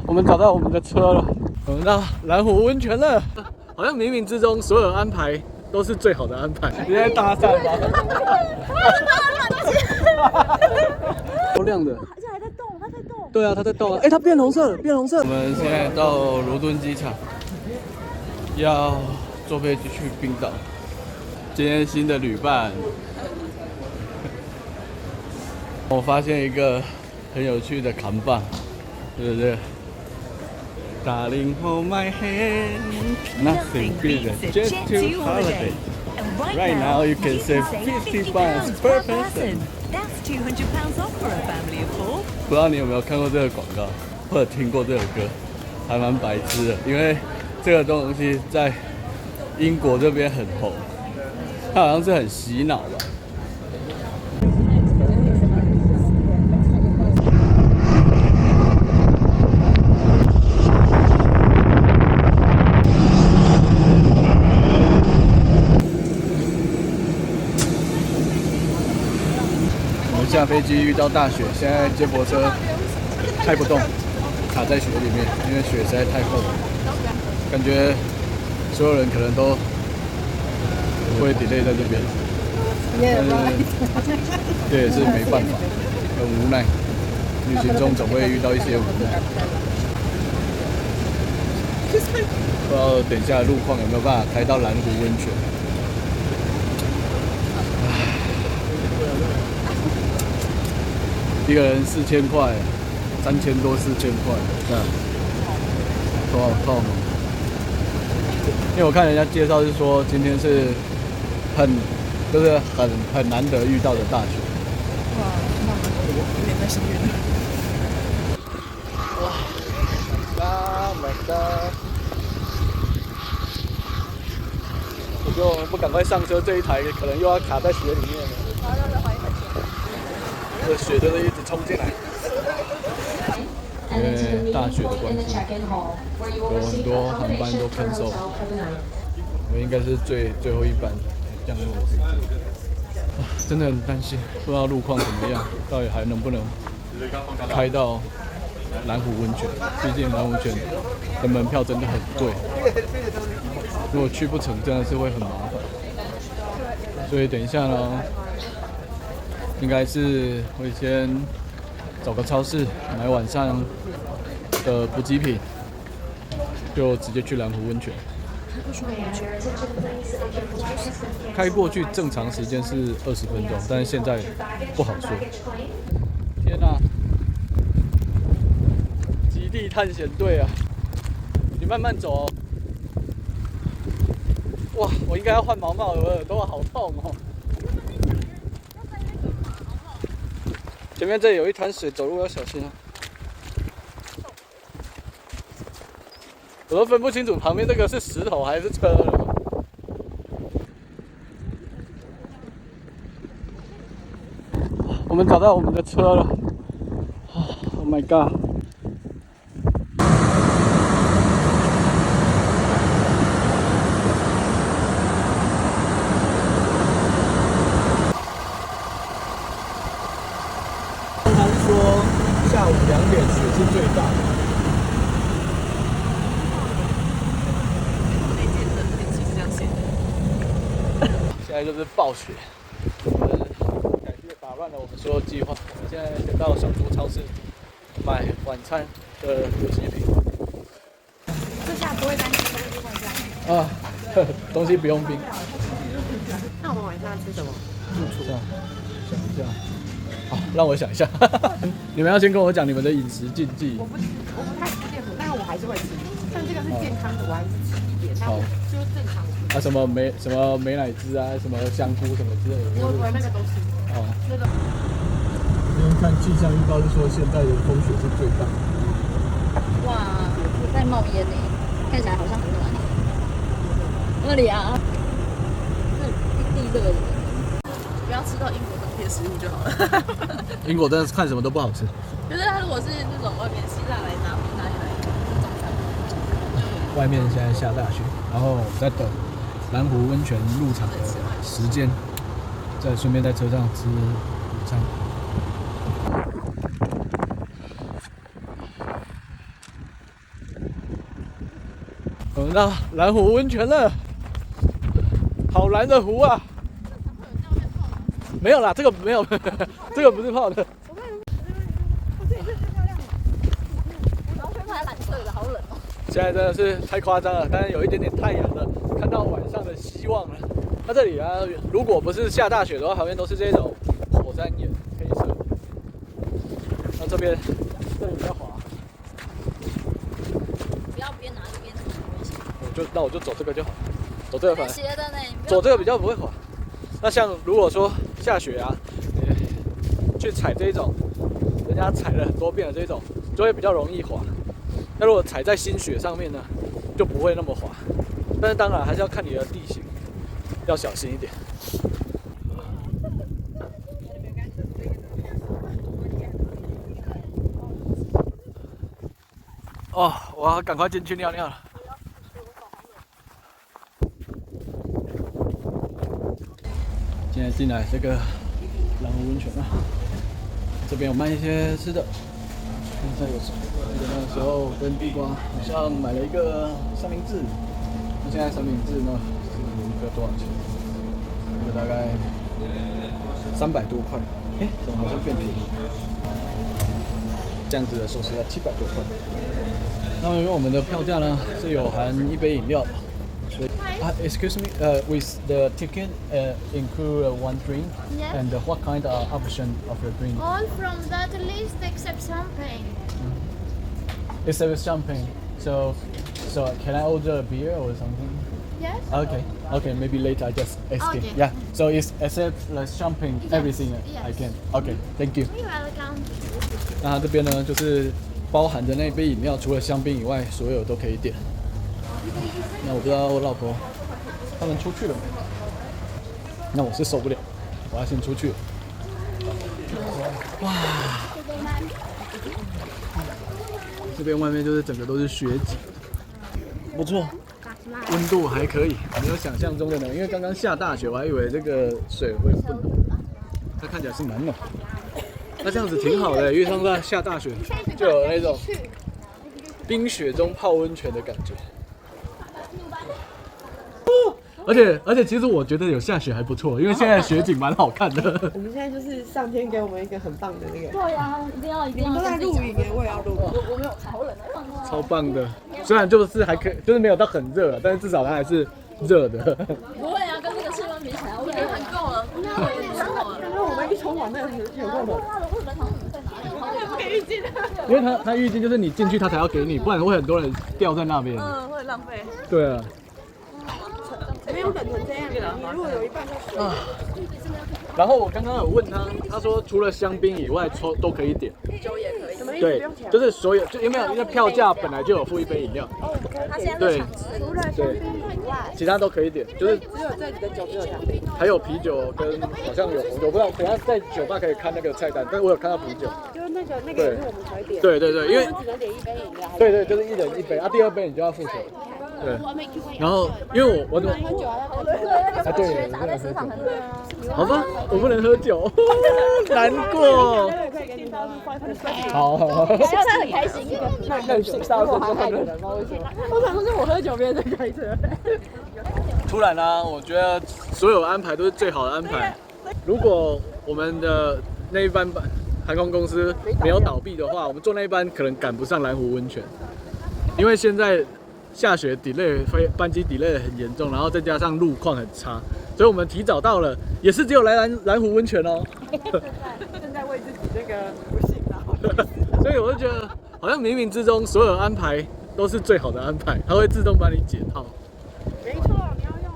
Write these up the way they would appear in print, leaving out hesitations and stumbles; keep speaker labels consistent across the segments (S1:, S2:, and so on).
S1: 我们找到我们的车了，我们到蓝湖温泉了。好像冥冥之中所有安排都是最好的安排。你在搭讪吗？超亮的，
S2: 而且还在动，它在动。
S1: 对啊，它在动啊！哎，它变红色了，变红色。我们现在到罗敦机场，要坐飞机去冰岛。今天新的旅伴，我发现一个很有趣的扛棒，对不对？Darling, hold my hand. Nothing beats a jet to holiday. Right now, you can save 50 pounds per person.
S3: That's £200 off for a family of 4.
S1: 不知道你有没有看过这个广告，或者听过这首歌，还蛮白痴的。因为这个东西在英国这边很红，它好像是很洗脑吧。下飞机遇到大雪，现在接驳车开不动，卡在雪里面，因为雪实在太厚了。感觉所有人可能都会 delay 在这边，但是这也是没办法，很无奈。旅行中总会遇到一些无奈。不知道等一下路况有没有办法开到蓝湖温泉。一个人4000块，3000多4000块，这样头好痛哦。因为我看人家介绍是说，今天是就是很难得遇到的大雪。
S2: 哇，那有点在幸运了。
S1: 哇 ！Oh my god！ 我就不赶快上车，这一台可能又要卡在雪里面了。这雪真的一直冲进来，因为大雪的关系，有很多航班都 cancel。我应该是最后一班降落的飞机，真的很担心，不知道路况怎么样，到底还能不能开到蓝湖温泉？毕竟蓝湖温泉的门票真的很贵，如果去不成，真的是会很麻烦。所以等一下呢，应该是会先找个超市买晚上的补给品，就直接去蓝湖温泉。开过去正常时间是20分钟，但是现在不好说。天哪！极地探险队啊，你慢慢走哦。哇，我应该要换毛帽了，我耳朵好痛哦。前面这里有一滩水，走路要小心啊！我都分不清楚旁边这个是石头还是车了。我们找到我们的车了。Oh my god！ 他是说下午2点雪是最大的。现在就是暴雪，打乱了我们所有计划。我们现在先到小猪超市买晚餐的补给品。
S2: 这下不会担心东西坏掉。
S1: 啊，东西不用冰。
S2: 那我们晚上吃什么？
S1: 这样，想一下。好，让我想一下。你们要先跟我讲你们的饮食禁忌。
S2: 我不太吃淀粉，但是我还是会吃。像这个是健康的，我还是吃一点。
S1: 好，
S2: 就是正常的。
S1: 啊，什么美乃滋啊，什么香菇什么之类的。
S2: 我那个都吃。
S1: 哦。
S2: 那个。
S1: 因为看气象预报是说现在的风雪是最大。
S4: 哇，在冒烟呢，看起来好像很暖。那里啊，那地热的。
S2: 不要吃到英国当地的食物就好了。
S1: 英国真的是看什么都不好吃。
S2: 就是它如果是那种外面希腊来拿来中餐。
S1: 外面现在下大雪，然后我们在等蓝湖温泉入场的时间，再顺便在车上吃午餐。我们到蓝湖温泉了，好蓝的湖啊！没有啦，这个没有，这个不是泡的。
S4: 然后会拍蓝色的，好冷哦。
S1: 现在真的是太夸张了，但是有一点点太阳了，看到晚上的希望了。那这里啊，如果不是下大雪的话，旁边都是这种火山岩，黑色的。那这里比较滑。
S4: 不要边拿着边走。
S1: 那我就走这个就好，走这个反正
S4: 斜的呢，
S1: 走这个比较不会滑。那像如果说下雪啊，去踩这种人家踩了很多遍的这种，就会比较容易滑。那如果踩在新雪上面呢，就不会那么滑。但是当然还是要看你的地形，要小心一点。哦，我要赶快进去尿尿了。现在进来这个蓝湖温泉啊，这边有卖一些吃的。现在有，记得那个时候跟地瓜好像买了一个三明治，那现在三明治呢是一个多少钱？一个大概300多块。哎，怎么好像变便宜？这样子的寿司要700多块。那因为我们的票价呢是有含一杯饮料的。Excuse me, with the ticket include one drink,
S5: Yes.
S1: and what kind of option of the drink?
S5: All from that list except champagne.
S1: It's with champagne. So can I order a beer or something?
S5: Yes?
S1: Okay, maybe later I just ask it.
S5: Okay.
S1: Yeah. So it's except the champagne,
S5: Yes,
S1: everything
S5: yes.
S1: I can. Okay, thank you.
S5: You're welcome.
S1: 那它这边呢，就是包含的那杯饮料，除了香槟以外，所有都可以点。那我不知道我老婆他们出去了没？那我是受不了，我要先出去了。哇！这边外面就是整个都是雪景，不错，温度还可以，没有想象中的冷。因为刚刚下大雪，我还以为这个水会不冷，它看起来是蛮冷。那这样子挺好的，因为上次下大雪就有那种冰雪中泡温泉的感觉。而且，其实我觉得有下雪还不错，因为现在雪景蛮好看的。
S2: 我们现在就是上天给我们一个很棒的那个。
S4: 对呀，一定要。
S2: 你们都在录影耶，我也要录。
S4: 我没有，好冷啊。
S1: 超棒的，虽然就是还可以，就是没有到很热，但是至少它还是热的。
S4: 不会啊，跟这个气温比起来，我觉得很够了。
S2: 刚刚我们一冲完那个有够冷。
S1: 因为它预计就是你进去它才要给你，不然会很多人掉在那边。
S4: 会浪费。
S1: 对啊。
S2: 没有冷成这样，你如果有一半是水。
S1: 然后我刚刚有问他，他说除了香槟以外，都可以点。
S2: 酒也可以。什么意思？
S1: 对
S2: 不用钱。
S1: 就是所有，就因为票价本来就有附一杯饮料。
S4: 他现在
S1: 对
S2: 除了香槟以外，
S1: 其他都可以点，就是
S2: 只有这里的酒只有香槟。
S1: 还有啤酒跟好像有红酒，不知道等下在酒吧可以看那个菜单，但我有看到啤酒。
S2: 就是那个也是我们可以点。
S1: 对，因为
S2: 我们只能点一杯饮料。
S1: 对，就是一人一杯啊，第二杯你就要付钱。对，然后因为我
S2: 喝酒还要看
S1: 对，
S4: 打在身上很热啊。
S1: 好吧，我不能喝酒，难过。
S2: 可以给你喝。
S1: 好，
S4: 现在很开心。
S2: 那你烧我还害人吗？为什么？我想说是我喝酒，别人在开车。
S1: 突然呢，我觉得所有安排都是最好的安排。如果我们的那一班航空公司没有倒闭的话，我们坐那一班可能赶不上蓝湖温泉，因为现在下雪 delay 班机 delay 很严重，然后再加上路况很差，所以我们提早到了，也是只有来蓝湖温泉哦。
S2: 正在为自己这个不幸啊。
S1: 所以我就觉得，好像冥冥之中所有安排都是最好的安排，它会自动帮你解套。
S2: 没错，你要用。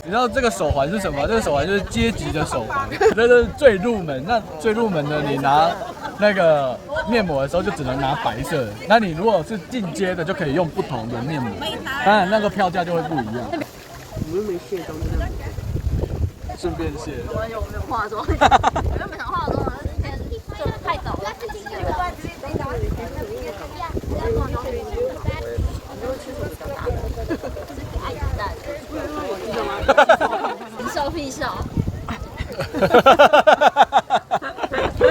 S1: 你知道这个手环是什么？这个手环就是阶级的手环，这是最入门。那最入门的，你拿那个面膜的时候就只能拿白色的。那你如果是进阶的，就可以用不同的面膜。当然那个票价就会不一样。
S2: 我们没卸妆真的。
S1: 顺便卸。
S4: 我有没有化妆？我原本想化妆，但是今天就太早了。你笑屁笑。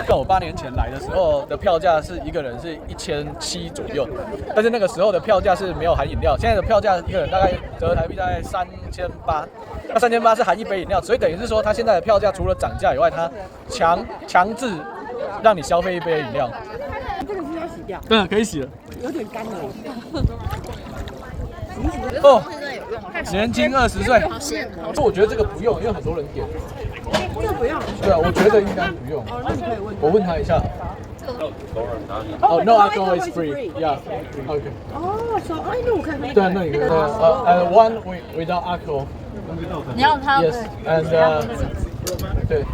S1: 那我帮你年前来的时候的票价是一个人是1700左右，但是那个时候的票价是没有含饮料，现在的票价一个人大概折合台币大概3800，那3800是含一杯饮料，所以等于是说它现在的票价除了涨价以外，它强制让你消费一杯饮料。
S2: 这个是要洗掉，
S1: 对，可以洗了。
S2: 有点干了。
S1: 哦，年轻20岁。
S4: 好咸哦。
S1: 我觉得这个不用，因为很多人点。
S2: 这个不用。
S1: 对啊，我觉得应该不用。
S2: 哦，那你可以问。
S1: 我问他一下。哦，No alcohol is free. Yeah. Okay.
S2: 哦，说，哎，那我看那个。
S1: 对，那你可以。and one without alcohol.
S4: 你要他
S1: Yes. And 对。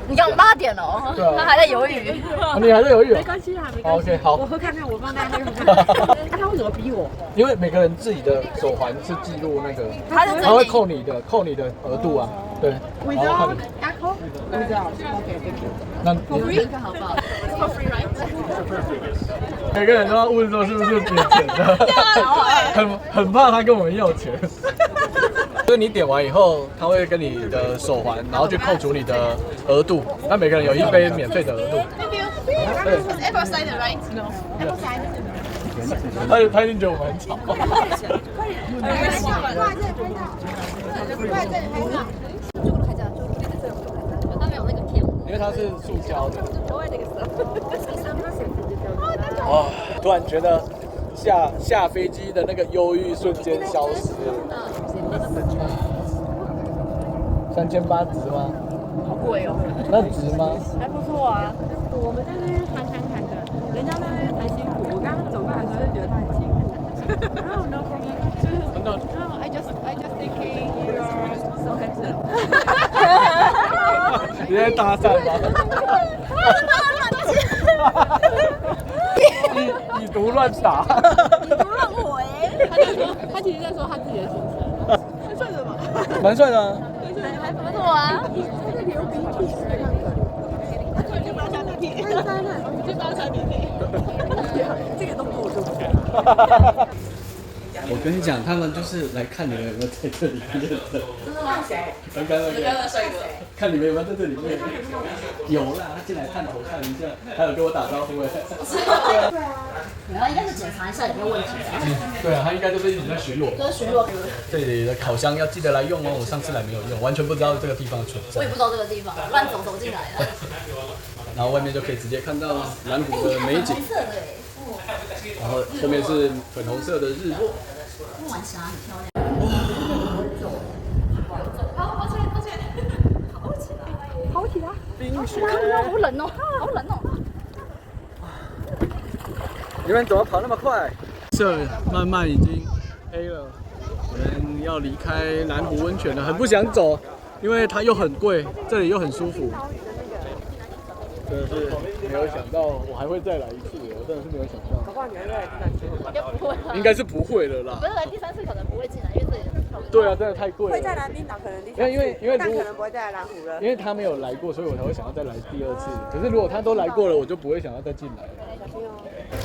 S4: 你刚8点了，
S1: 对啊
S4: 他还在犹豫。
S1: 你还在犹豫？
S2: 没关系啦，没关系。
S1: OK， 好。
S2: 我喝看看，我放在那个喝看看。他为什么逼我？
S1: 因为每个人自己的手环是记录那个，
S4: 他是
S1: 他会扣你的额度啊，对。然后看
S2: Without
S1: 你
S2: alcohol? Without. Okay, thank you.
S1: 那你
S4: 好不好 ？For free, right？
S1: 每个人都要问说是不是点钱的，很怕他跟我们要钱。就是你点完以后，他会跟你的手环，然后去扣除你的额度。那每个人有一杯免费的额度。对。
S5: Apple cider, right? No.
S1: 他已经觉得我们很吵。因为它是塑胶的。哦，突然觉得下飞机的那个忧郁瞬间消失了。3800值吗？
S2: 好贵哦。
S1: 那值吗？
S2: 还不错啊。我们在那边谈的，人家那边才辛苦。我刚刚走过来的时候就觉得他很辛苦。然后 no problem， 就是 no, I just thinking you are so handsome。
S1: 你在搭讪吗？以毒乱打。
S4: 你不让我
S2: 他其实在说他自己的心声。蛮帅的嘛。
S1: 蛮帅的啊。
S4: 还不错啊。
S2: 他在流鼻涕，就巴沙鼻涕，就巴沙鼻涕。这个动作我做不来。
S1: 我跟你讲，他们就是来看你们有没有在这里面的。
S2: 看谁？
S1: 刚刚那个帅哥，看你们有没有在这里面。有啦，他进来探头看一下，还有跟我打招呼哎。
S4: 对啊。然后应该是检查一下有没有问题啊。
S1: 对啊，他应该就是一直在巡逻。
S4: 就是巡逻。
S1: 这里的烤箱要记得来用哦，我上次来没有用，完全不知道这个地方的存在。
S4: 我也不知道这个地方，乱走进来的。
S1: 然后外面就可以直接看到蓝湖的美景。然后后面是粉红色的日落。
S4: 晚霞很漂亮。跑起来！
S1: 冰雪。
S4: 好冷哦，好冷哦。
S1: 你们怎么跑那么快？色慢慢已经黑了，我们要离开蓝湖温泉了，很不想走，因为它又很贵，这里又很舒服。真的是没有想到，我还会再来一次，我真的是没有想到。
S2: 搞不好你还会来第三次。
S4: 应该不会吧？
S1: 应该是不会了啦。
S4: 不是来第3次可能不会进来，因为这里很漂亮。
S1: 对啊，真的太贵了。
S2: 会在蓝冰岛可能第三次，
S1: 因为
S2: 但可能不会再来蓝湖了。
S1: 因为他没有来过，所以我才会想要再来第2次。可是如果他都来过了，我就不会想要再进来了。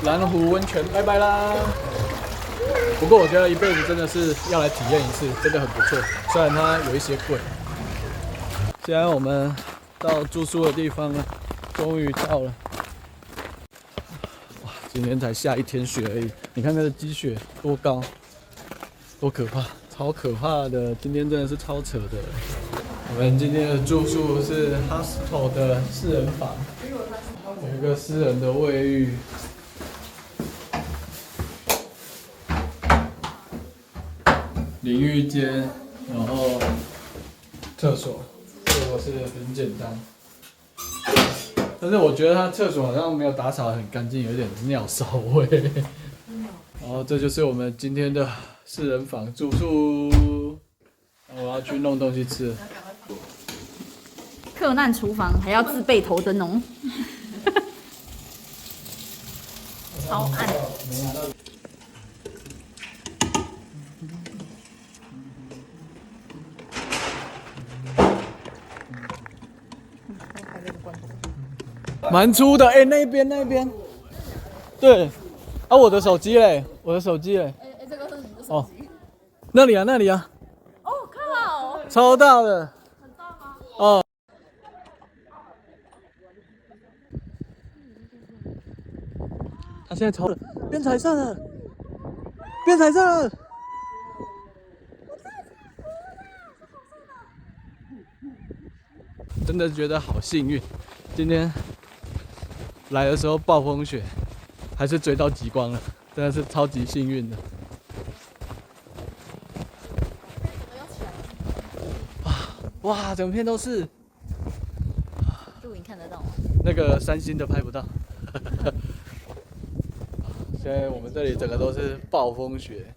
S1: 蓝湖温泉，拜拜啦！不过我觉得一辈子真的是要来体验一次，真的很不错。虽然它有一些贵。现在我们到住宿的地方了，终于到了。哇，今天才下1天雪而已，你看那个积雪多高，多可怕，超可怕的！今天真的是超扯的。我们今天的住宿是 hostel 的4人房，有一个私人的卫浴。淋浴间，然后厕所，厕所是很简单，但是我觉得它厕所好像没有打扫得很干净，有点尿骚味。然后这就是我们今天的4人房住宿，我要去弄东西吃了。
S4: 克难厨房还要自备头灯哦，超暗。
S1: 蛮粗的，哎、那边，对，啊，我的手机嘞，
S4: 这个是你的
S1: 哦，那里啊，
S4: 哦，靠，
S1: 超大的，
S4: 很大吗？
S1: 哦，他现在超了，变彩色了，变彩色了。真的觉得好幸运，今天来的时候暴风雪，还是追到极光了，真的是超级幸运的。哇，整片都是。
S4: 录影看得到吗？
S1: 那个3星的拍不到。现在我们这里整个都是暴风雪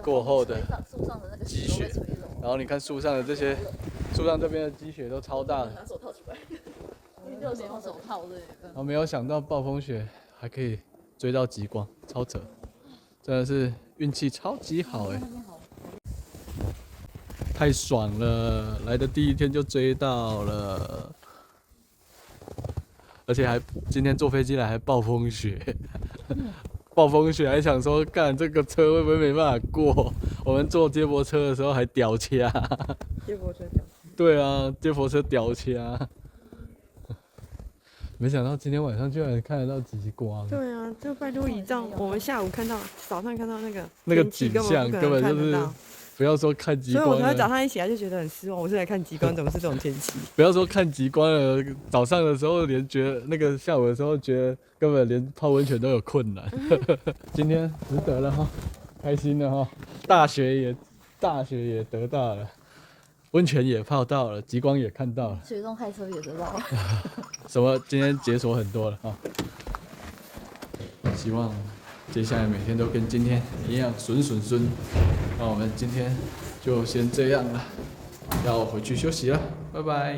S1: 过后的
S4: 树上的那个
S1: 积雪，然后你看树上的这些，树上这边的积雪都超大的。
S4: 拿手套起来，没有手套对。
S1: 然后没有想到暴风雪还可以追到极光，超扯，真的是运气超级好哎，太爽了！来的第一天就追到了。而且还今天坐飞机来还暴风雪，暴风雪还想说干这个车会不会没办法过？我们坐接驳车的时候还屌掐，
S2: 接驳车屌。
S1: 对啊，接驳车屌掐。没想到今天晚上居然看得到极光。
S2: 对啊，就拜托仪仗，我们下午看到，早上看到
S1: 那个景象根本就是，不要说看极光了，
S2: 所以我才早上一起来就觉得很失望。我是来看极光，怎么是这种天气？
S1: 不要说看极光了，早上的时候连觉得那个下午的时候觉得根本连泡温泉都有困难。今天值得了哈，开心了哈，大学也得到了，温泉也泡到了，极光也看到了，
S4: 水中开车也得到了。
S1: 什么今天解锁很多了哈，希望接下来每天都跟今天一样顺。那我们今天就先这样了，要回去休息了，拜拜。